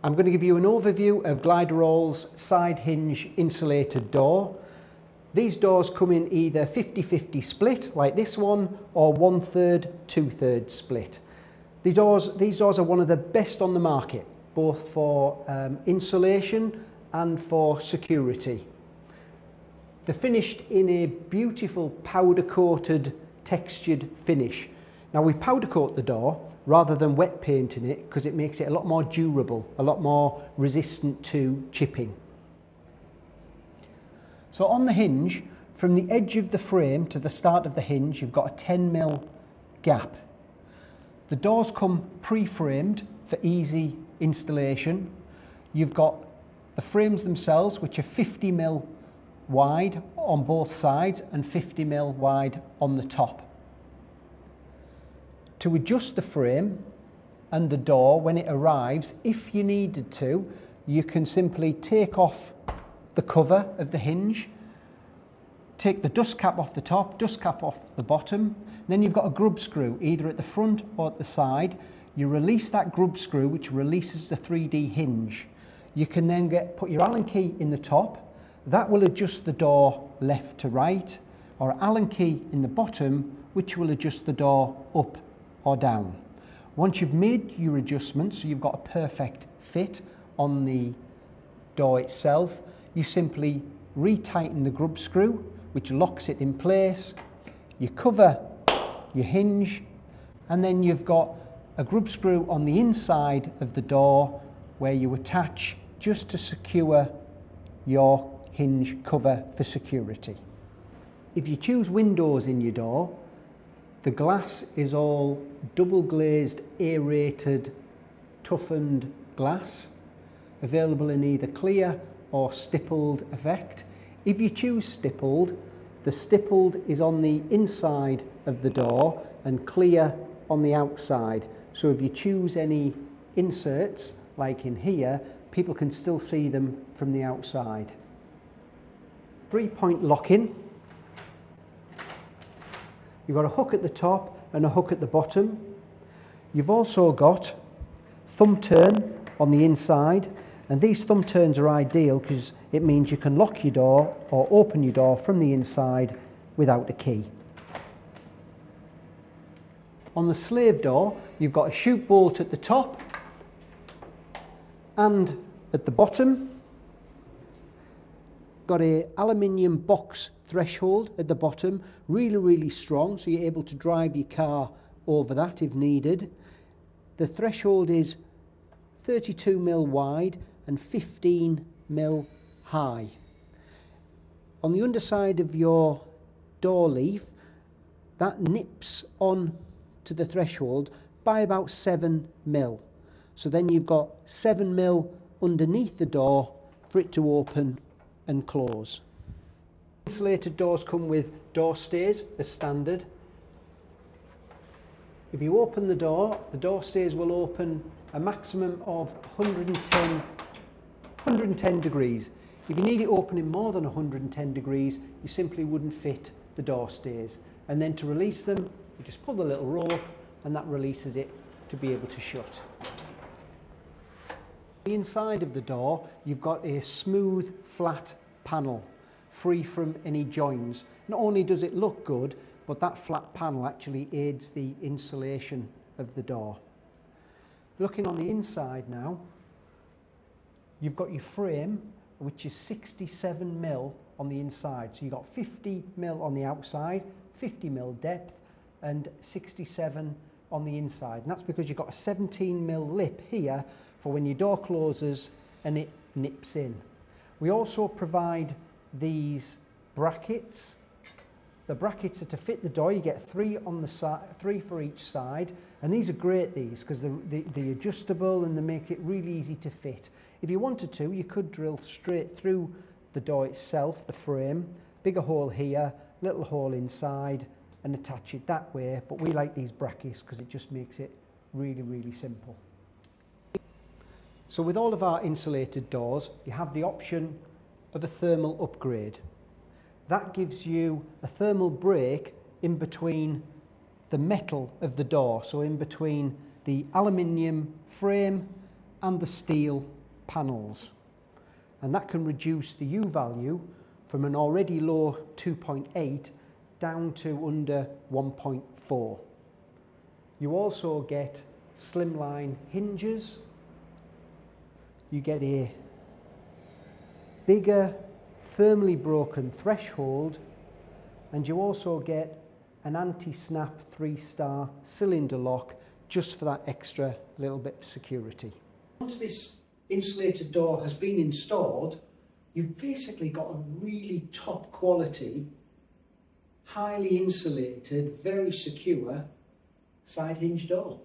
I'm going to give you an overview of Gliderol's side hinge insulated door. These doors come in either 50-50 split like this one or 1/3, 2/3 split. These doors are one of the best on the market, both for insulation and for security. They're finished in a beautiful powder coated textured finish. Now we powder coat the door rather than wet painting it because it makes it a lot more durable, a lot more resistant to chipping. So on the hinge, from the edge of the frame to the start of the hinge, you've got a 10mm gap. The doors come pre-framed for easy installation. You've got the frames themselves, which are 50mm wide on both sides and 50mm wide on the top. To adjust the frame and the door when it arrives, if you needed to, you can simply take off the cover of the hinge, take the dust cap off the top, dust cap off the bottom, then you've got a grub screw either at the front or at the side. You release that grub screw, which releases the 3D hinge. You can then put your Allen key in the top. That will adjust the door left to right, or Allen key in the bottom, which will adjust the door up or down. Once you've made your adjustments, so you've got a perfect fit on the door itself, you simply retighten the grub screw, which locks it in place. You cover your hinge, and then you've got a grub screw on the inside of the door where you attach just to secure your hinge cover for security. If you choose windows in your door, the glass is all double glazed, aerated, toughened glass, available in either clear or stippled effect. If you choose stippled, the stippled is on the inside of the door and clear on the outside. So if you choose any inserts, like in here, people can still see them from the outside. 3-point lock-in. You've got a hook at the top and a hook at the bottom. You've also got thumb turn on the inside, and these thumb turns are ideal because it means you can lock your door or open your door from the inside without a key. On the slave door, you've got a chute bolt at the top and at the bottom. Got a aluminium box threshold at the bottom, really strong, so you're able to drive your car over that if needed. The threshold is 32mm wide and 15mm high. On the underside of your door leaf, that nips on to the threshold by about 7mm. So then you've got 7mm underneath the door for it to open and close. Insulated doors come with door stays as standard. If you open the door stays will open a maximum of 110 degrees. If you need it opening more than 110 degrees, you simply wouldn't fit the door stays. And then to release them, you just pull the little rope and that releases it to be able to shut. The inside of the door, you've got a smooth, flat panel, free from any joins. Not only does it look good, but that flat panel actually aids the insulation of the door. Looking on the inside now, you've got your frame, which is 67mm on the inside. So you've got 50mm on the outside, 50mm depth, and 67 on the inside. And that's because you've got a 17mm lip here for when your door closes and it nips in. We also provide these brackets. The brackets are to fit the door. You get 3 on the side, 3 for each side, and these are great, because they're adjustable and they make it really easy to fit. If you wanted to, you could drill straight through the door itself, the frame, bigger hole here, little hole inside, and attach it that way. But we like these brackets because it just makes it really simple. So with all of our insulated doors, you have the option of a thermal upgrade. That gives you a thermal break in between the metal of the door, so in between the aluminium frame and the steel panels, and that can reduce the U value from an already low 2.8 down to under 1.4. You also get slimline hinges, you get a bigger thermally broken threshold, and you also get an anti-snap 3-star cylinder lock just for that extra little bit of security. Once this insulated door has been installed, you've basically got a really top quality, highly insulated, very secure side hinge door.